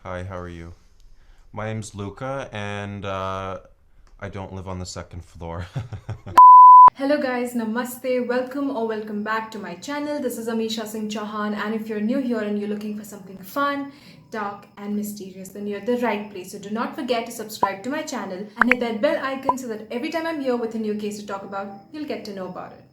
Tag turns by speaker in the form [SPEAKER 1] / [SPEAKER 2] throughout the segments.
[SPEAKER 1] Hi, how are you? My name's Luka, and I don't live on the second floor.
[SPEAKER 2] Hello guys, namaste, welcome back to my channel. This is Amisha Singh Chauhan, and if you're new here and you're looking for something fun, dark and mysterious, then you're at the right place. So do not forget to subscribe to my channel and hit that bell icon so that every time I'm here with a new case to talk about, you'll get to know about it.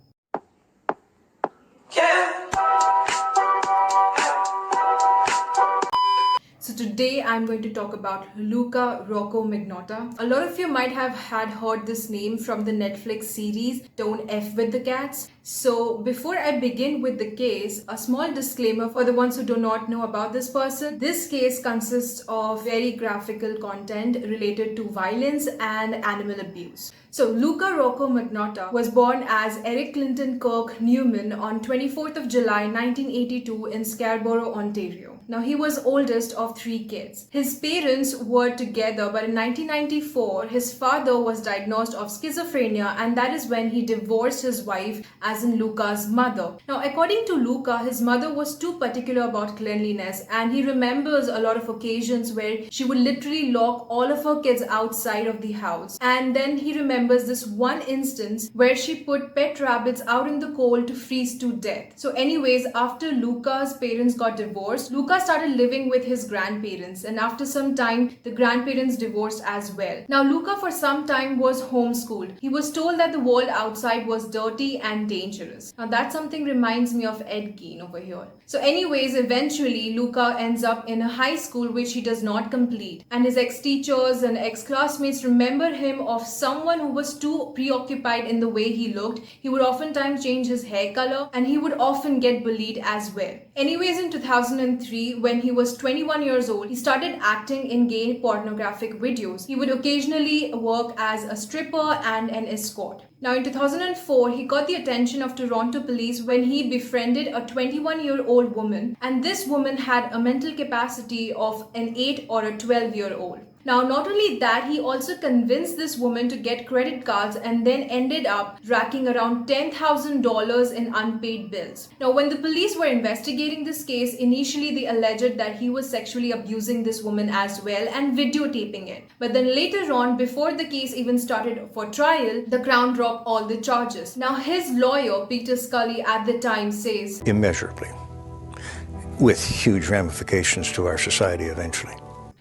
[SPEAKER 2] So today I'm going to talk about Luka Magnotta. A lot of you might have had heard this name from the Netflix series Don't F with the Cats. So before I begin with the case, a small disclaimer for the ones who do not know about this person. This case consists of very graphical content related to violence and animal abuse. So Luka Magnotta was born as Eric Clinton Kirk Newman on 24th of July 1982 in Scarborough, Ontario. Now he was oldest of 3 kids. His parents were together, but in 1994 his father was diagnosed of schizophrenia, and that is when he divorced his wife, as in Luka's mother. Now according to Luka, his mother was too particular about cleanliness, and he remembers a lot of occasions where she would literally lock all of her kids outside of the house. And then he remembers this one instance where she put pet rabbits out in the cold to freeze to death. So anyways, after Luka's parents got divorced, Luka started living with his grandparents, and after some time the grandparents divorced as well. Now Luka for some time was homeschooled. He was told that the world outside was dirty and dangerous. Now that something reminds me of Ed Gein over here. So anyways, eventually Luka ends up in a high school which he does not complete, and his ex-teachers and ex-classmates remember him of someone who was too preoccupied in the way he looked. He would oftentimes change his hair color, and he would often get bullied as well. Anyways, in 2003, when he was 21 years old, he started acting in gay pornographic videos. He would occasionally work as a stripper and an escort. Now in 2004, he got the attention of Toronto police when he befriended a 21-year-old woman, and this woman had a mental capacity of an 8 or a 12-year-old. Now, not only that, he also convinced this woman to get credit cards and then ended up racking around $10,000 in unpaid bills. Now, when the police were investigating this case, initially they alleged that he was sexually abusing this woman as well and videotaping it. But then later on, before the case even started for trial, the Crown dropped all the charges. Now, his lawyer, Peter Scully, at the time says,
[SPEAKER 3] immeasurably, with huge ramifications to our society eventually.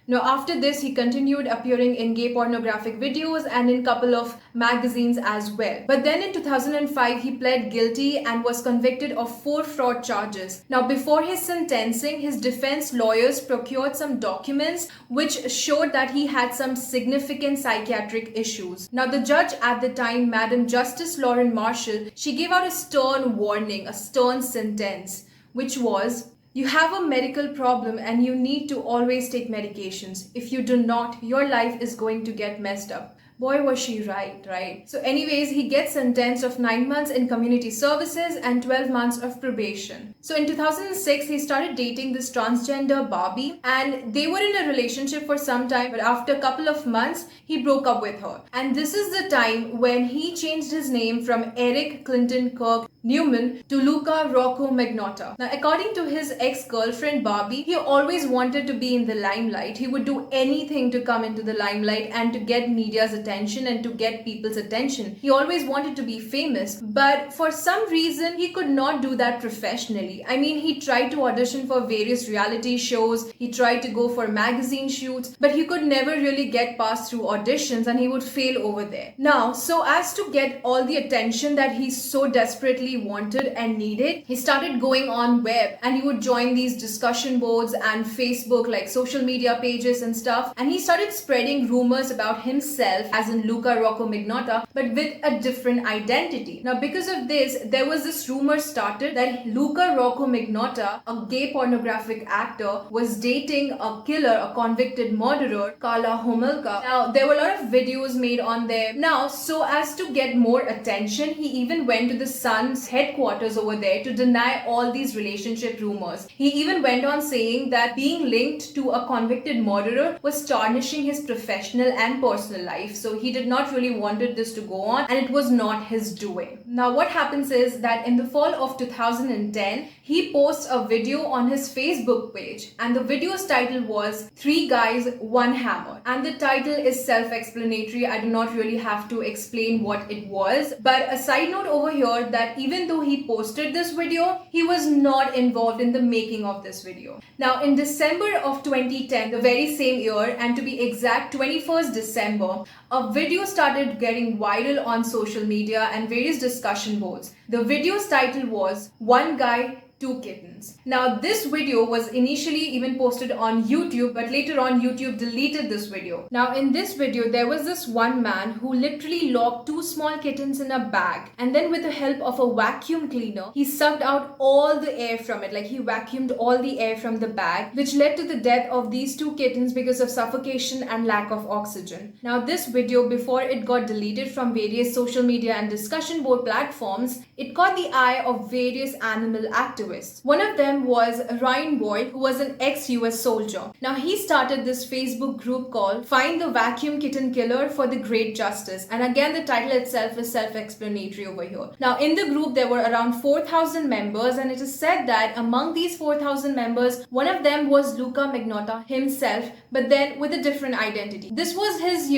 [SPEAKER 2] Now after this, he continued appearing in gay pornographic videos and in couple of magazines as well. But then in 2005, he pled guilty and was convicted of 4 fraud charges. Now before his sentencing, his defense lawyers procured some documents which showed that he had some significant psychiatric issues. Now the judge at the time, Madam Justice Lauren Marshall, she gave out a stern warning, a stern sentence, which was, you have a medical problem and you need to always take medications. If you do not, your life is going to get messed up. Boy, was she right? So anyways, he gets sentenced of 9 months in community services and 12 months of probation. So in 2006, he started dating this transgender Barbie, and they were in a relationship for some time, but after a couple of months, he broke up with her. And this is the time when he changed his name from Eric Clinton Kirk Newman to Luka Magnotta. Now, according to his ex-girlfriend Barbie, he always wanted to be in the limelight. He would do anything to come into the limelight and to get media's attention and to get people's attention. He always wanted to be famous, but for some reason, he could not do that professionally. I mean, he tried to audition for various reality shows, he tried to go for magazine shoots, but he could never really get past through auditions, and he would fail over there. Now, so as to get all the attention that he so desperately wanted and needed, he started going on web, and he would join these discussion boards and Facebook, like social media pages and stuff, and he started spreading rumors about himself, as in Luka Magnotta, but with a different identity. Now because of this, there was this rumor started that Luka Magnotta, a gay pornographic actor, was dating a killer, a convicted murderer, Karla Homolka. Now there were a lot of videos made on there. Now, so as to get more attention, he even went to the Sun his headquarters over there to deny all these relationship rumors. He even went on saying that being linked to a convicted murderer was tarnishing his professional and personal life. So he did not really wanted this to go on, and it was not his doing. Now what happens is that in the fall of 2010, he posts a video on his Facebook page, and the video's title was 3 Guys, 1 Hammer. And the title is self-explanatory. I do not really have to explain what it was. But a side note over here that even though he posted this video, he was not involved in the making of this video. Now in December of 2010, the very same year, and to be exact 21st December, a video started getting viral on social media and various discussion boards. The video's title was 1 Guy, 2 Kittens. Now this video was initially even posted on YouTube, but later on YouTube deleted this video. Now in this video there was this one man who literally locked 2 small kittens in a bag, and then with the help of a vacuum cleaner he sucked out all the air from it. Like he vacuumed all the air from the bag, which led to the death of these 2 kittens because of suffocation and lack of oxygen. Now this video, before it got deleted from various social media and discussion board platforms, it caught the eye of various animal activists. One of them was Ryan Boyd, who was an ex-US soldier. Now he started this Facebook group called Find the Vacuum Kitten Killer for the Great Justice. And again, the title itself is self-explanatory over here. Now in the group there were around 4,000 members, and it is said that among these 4,000 members, one of them was Luka Magnotta himself, but then with a different identity. This was his,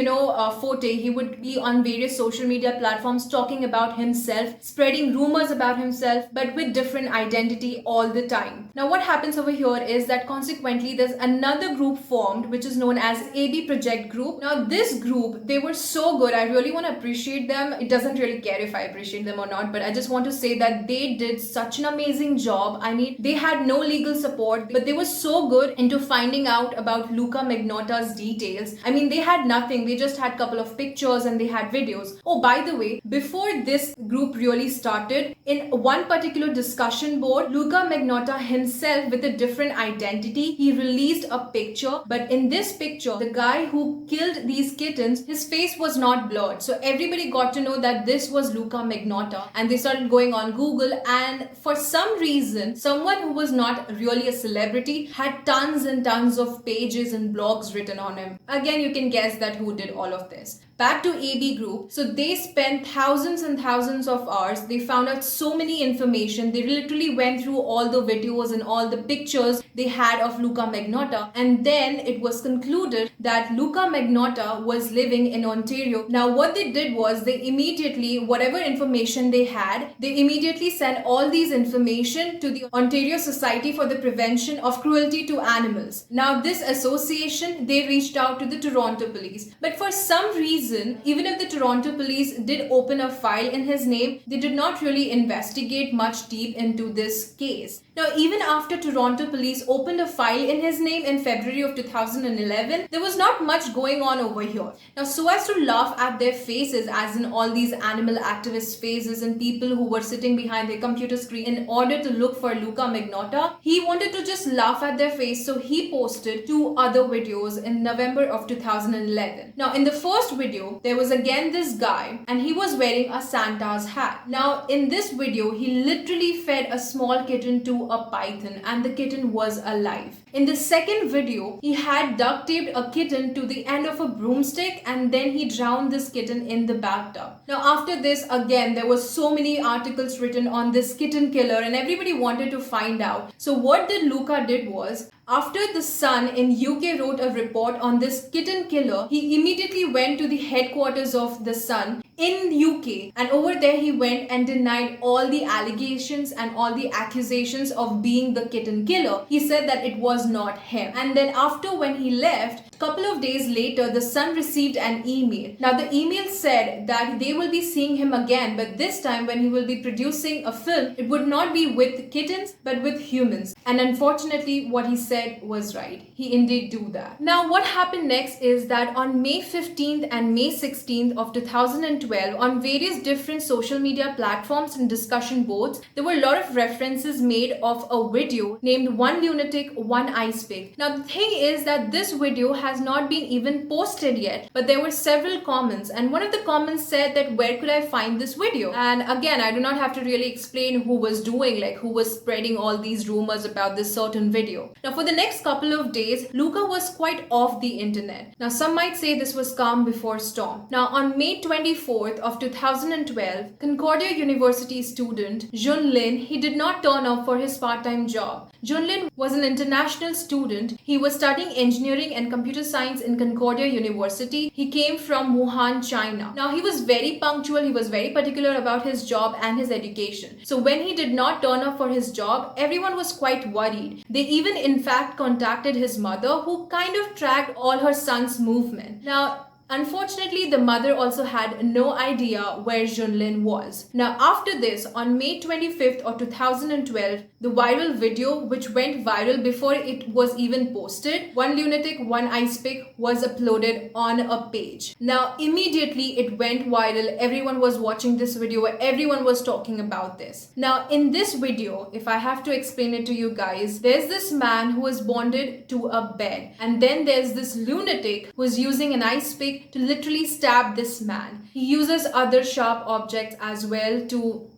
[SPEAKER 2] forte. He would be on various social media platforms talking about himself, spreading rumors about himself, but with different identity all the time. Now what happens over here is that consequently there's another group formed which is known as AB Project Group. Now this group, they were so good. I really want to appreciate them. It doesn't really care if I appreciate them or not, but I just want to say that they did such an amazing job. I mean, they had no legal support, but they were so good into finding out about Luka Magnotta's details. I mean, they had nothing. They just had a couple of pictures and they had videos. Oh, by the way, before this group really started, in one particular discussion board, Luka Magnotta himself, with a different identity, he released a picture, but in this picture the guy who killed these kittens, his face was not blurred. So everybody got to know that this was Luka Magnotta, and they started going on Google, and for some reason someone who was not really a celebrity had tons and tons of pages and blogs written on him. Again, you can guess that who did all of this. Back to AB Group. So they spent thousands and thousands of hours. They found out so many information. They literally went through all the videos and all the pictures they had of Luka Magnotta. And then it was concluded that Luka Magnotta was living in Ontario. Now what they did was they immediately, whatever information they had, they immediately sent all these information to the Ontario Society for the Prevention of Cruelty to Animals. Now this association, they reached out to the Toronto police. But for some reason, even if the Toronto police did open a file in his name, they did not really investigate much deep into this case. Now, even after Toronto police opened a file in his name in February of 2011, there was not much going on over here. Now, so as to laugh at their faces, as in all these animal activist faces and people who were sitting behind their computer screen in order to look for Luka Magnotta, he wanted to just laugh at their face, so he posted 2 other videos in November of 2011. Now, in the first video, there was again this guy, and he was wearing a Santa's hat. Now, in this video, he literally fed a small kitten to a python, and the kitten was alive. In the second video, he had duct taped a kitten to the end of a broomstick, and then he drowned this kitten in the bathtub. Now after this, again, there were so many articles written on this kitten killer, and everybody wanted to find out. So what did Luka did was, after the Sun in UK wrote a report on this kitten killer, he immediately went to the headquarters of the Sun in UK, and over there he went and denied all the allegations and all the accusations of being the kitten killer. He said that it was not him. And then after, when he left, a couple of days later, the Sun received an email. Now the email said that they will be seeing him again, but this time when he will be producing a film, it would not be with kittens but with humans. And unfortunately, what he said was right. He indeed do that. Now what happened next is that on May 15th and May 16th of 2012, on various different social media platforms and discussion boards, there were a lot of references made of a video named One Lunatic, One Ice Pick. Now the thing is that this video has not been even posted yet, but there were several comments, and one of the comments said that where could I find this video? And again, I do not have to really explain who was doing, like who was spreading all these rumors about this certain video. Now for the next couple of days, Luka was quite off the internet. Now some might say this was calm before storm. Now on May 24th of 2012, Concordia University student Junlin, he did not turn up for his part-time job. Junlin was an international student. He was studying engineering and computer science in Concordia University. He came from Wuhan, China. Now he was very punctual, he was very particular about his job and his education. So when he did not turn up for his job, everyone was quite worried. They even in fact contacted his mother, who kind of tracked all her son's movement. Now unfortunately, the mother also had no idea where Junlin was. Now after this, on May 25th of 2012, the viral video, which went viral before it was even posted, One Lunatic, One Ice Pick, was uploaded on a page. Now immediately it went viral. Everyone was watching this video. Everyone was talking about this. Now in this video, if I have to explain it to you guys, there's this man who is bonded to a bed, and then there's this lunatic who is using an ice pick to literally stab this man. He uses other sharp objects as well to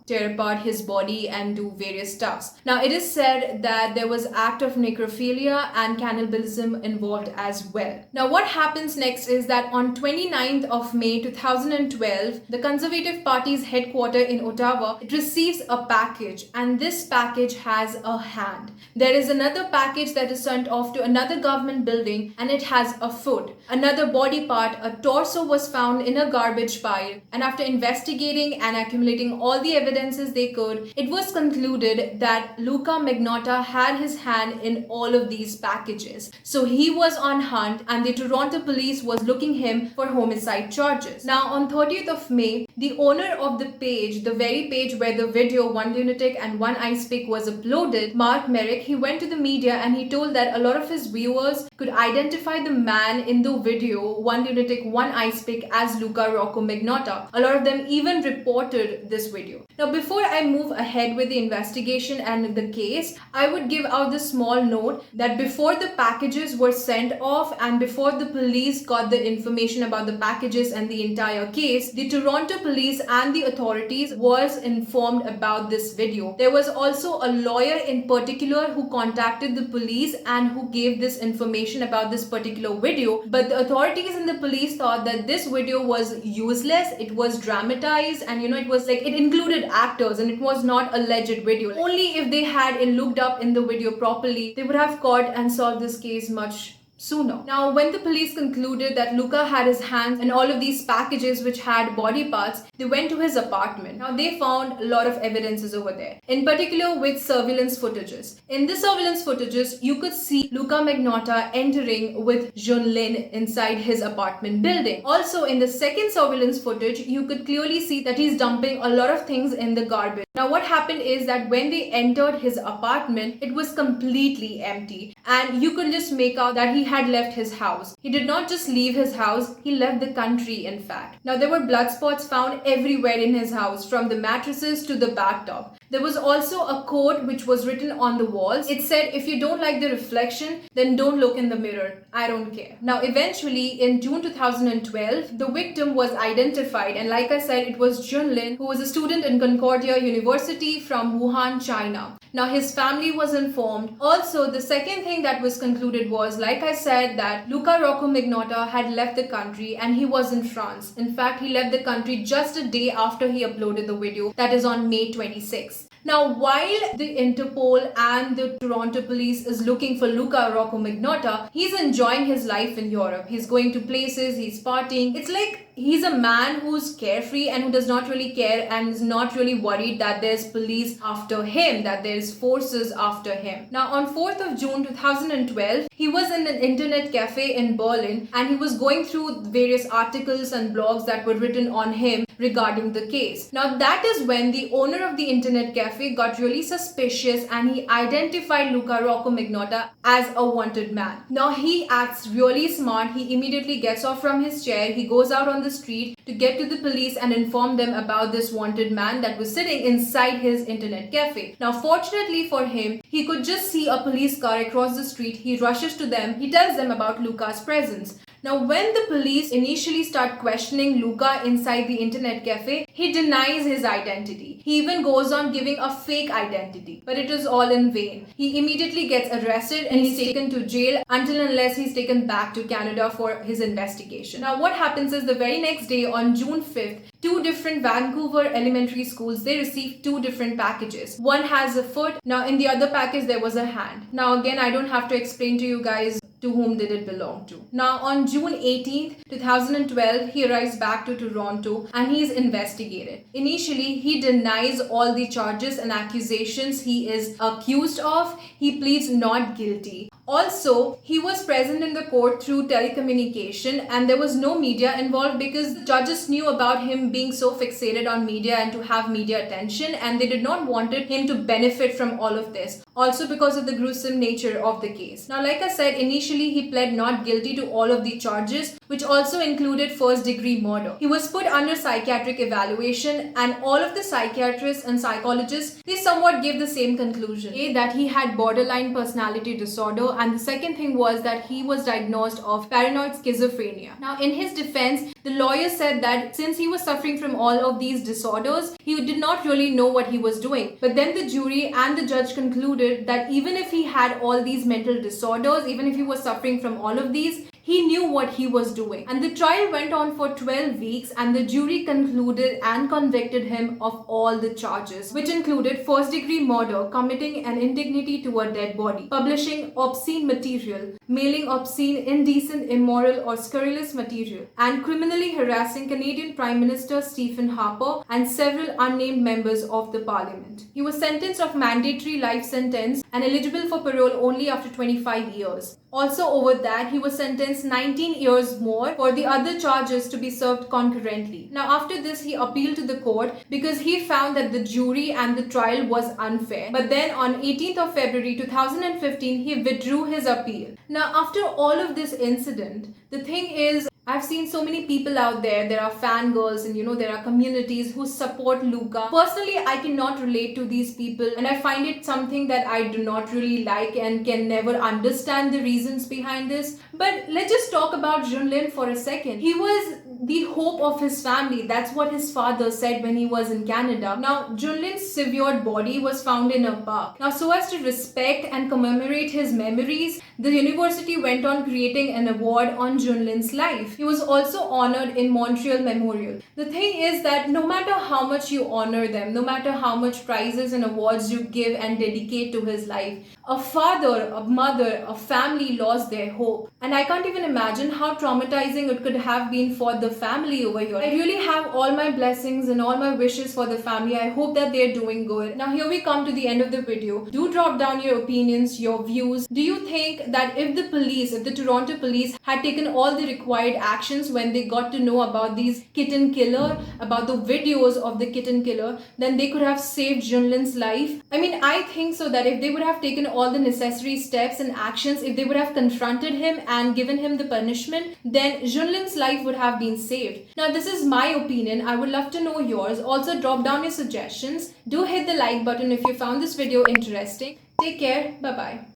[SPEAKER 2] tear apart his body and do various stuffs. Now it is said that there was act of necrophilia and cannibalism involved as well. Now what happens next is that on 29th of May 2012, the Conservative Party's headquarters in Ottawa, it receives a package, and this package has a hand. There is another package that is sent off to another government building, and it has a foot. Another body part, a torso, was found in a garbage pile, and after investigating and accumulating all the evidences they could, it was concluded that Luka Magnotta had his hand in all of these packages. So he was on hunt, and the Toronto police was looking him for homicide charges. Now on 30th of May, the owner of the page, the very page where the video One Lunatic and One Ice Pick was uploaded, Mark Merrick, he went to the media and he told that a lot of his viewers could identify the man in the video One Lunatic, One Ice Pick as Luka Magnotta. A lot of them even reported this video. Now before I move ahead with the investigation and the case, I would give out the small note that before the packages were sent off and before the police got the information about the packages and the entire case, the Toronto police and the authorities was informed about this video. There was also a lawyer in particular who contacted the police and who gave this information about this particular video, but the authorities and the police thought that this video was useless, it was dramatized, and it was like it included actors and it was not a legit video. Only if they had looked up in the video properly, they would have caught and solved this case much sooner. Now, when the police concluded that Luka had his hands in all of these packages which had body parts, they went to his apartment. Now, they found a lot of evidences over there, in particular with surveillance footages. In the surveillance footages, you could see Luka Magnotta entering with Junlin inside his apartment building. Also, in the second surveillance footage, you could clearly see that he's dumping a lot of things in the garbage. Now, what happened is that when they entered his apartment, it was completely empty, and you could just make out that he had left his house. He did not just leave his house, he left the country, in fact. Now, there were blood spots found everywhere in his house, from the mattresses to the bathtub. There was also a quote which was written on the walls. It said, "If you don't like the reflection, then don't look in the mirror. I don't care." Now, eventually, in June 2012, the victim was identified, and like I said, it was Junlin, who was a student in Concordia University from Wuhan, China. Now, his family was informed. Also, the second thing that was concluded was, like I said, that Luka Magnotta had left the country and he was in France. In fact, he left the country just a day after he uploaded the video, that is on May 26th. Now, while the Interpol and the Toronto police is looking for Luka Magnotta, he's enjoying his life in Europe. He's going to places, he's partying. It's like he's a man who's carefree and who does not really care and is not really worried that there's police after him, that there's forces after him. Now, on 4th of June 2012, he was in an internet cafe in Berlin and he was going through various articles and blogs that were written on him regarding the case. Now, that is when the owner of the internet cafe got really suspicious and he identified Luka Magnotta as a wanted man. Now, he acts really smart. He immediately gets off from his chair. He goes out on the street to get to the police and inform them about this wanted man that was sitting inside his internet cafe. Now, fortunately for him, he could just see a police car across the street. He rushes to them. He tells them about Luka's presence. Now, when the police initially start questioning Luka inside the internet cafe, he denies his identity. He even goes on giving a fake identity, but it is all in vain. He immediately gets arrested and he's taken to jail until unless he's taken back to Canada for his investigation. Now, what happens is the very next day on June 5th, two different Vancouver elementary schools, they received two different packages. One has a foot. Now, in the other package, there was a hand. Now, again, I don't have to explain to you guys to whom did it belong to. Now, on June 18th, 2012, he arrives back to Toronto and he is investigated. Initially, he denies all the charges and accusations he is accused of. He pleads not guilty. Also, he was present in the court through telecommunication and there was no media involved because the judges knew about him being so fixated on media and to have media attention, and they did not want him to benefit from all of this. Also because of the gruesome nature of the case. Now, like I said, initially he pled not guilty to all of the charges, which also included first-degree murder. He was put under psychiatric evaluation and all of the psychiatrists and psychologists, they somewhat gave the same conclusion. A, that he had borderline personality disorder, and the second thing was that he was diagnosed of paranoid schizophrenia. Now, in his defense, the lawyer said that since he was suffering from all of these disorders, he did not really know what he was doing. But then the jury and the judge concluded that even if he had all these mental disorders, even if he was suffering from all of these, he knew what he was doing. And the trial went on for 12 weeks and the jury concluded and convicted him of all the charges, which included first-degree murder, committing an indignity to a dead body, publishing obscene material, mailing obscene, indecent, immoral or scurrilous material, and criminally harassing Canadian Prime Minister Stephen Harper and several unnamed members of the parliament. He was sentenced of mandatory life sentence and eligible for parole only after 25 years. Also over that, he was sentenced 19 years more for the other charges to be served concurrently. Now, after this, he appealed to the court because he found that the jury and the trial was unfair. But then on 18th of February 2015, he withdrew his appeal. Now, after all of this incident, the thing is, I've seen so many people out there. There are fangirls and there are communities who support Luka. Personally, I cannot relate to these people and I find it something that I do not really like and can never understand the reasons behind this. But let's just talk about Junlin for a second. He was the hope of his family. That's what his father said when he was in Canada. Now, Junlin's severed body was found in a park. Now, so as to respect and commemorate his memories, the university went on creating an award on Junlin's life. He was also honored in Montreal Memorial. The thing is that no matter how much you honor them, no matter how much prizes and awards you give and dedicate to his life, a father, a mother, a family lost their hope. And I can't even imagine how traumatizing it could have been for the family over here. I really have all my blessings and all my wishes for the family. I hope that they're doing good. Now, here we come to the end of the video. Do drop down your opinions, your views. Do you think that if the Toronto police had taken all the required actions when they got to know about these kitten killer, about the videos of the kitten killer, then they could have saved Junlin's life? I mean, I think so, that if they would have taken all the necessary steps and actions, if they would have confronted him and given him the punishment, then Junlin's life would have been saved. Now, this is my opinion. I would love to know yours. Also, drop down your suggestions. Do hit the like button if you found this video interesting. Take care. Bye-bye.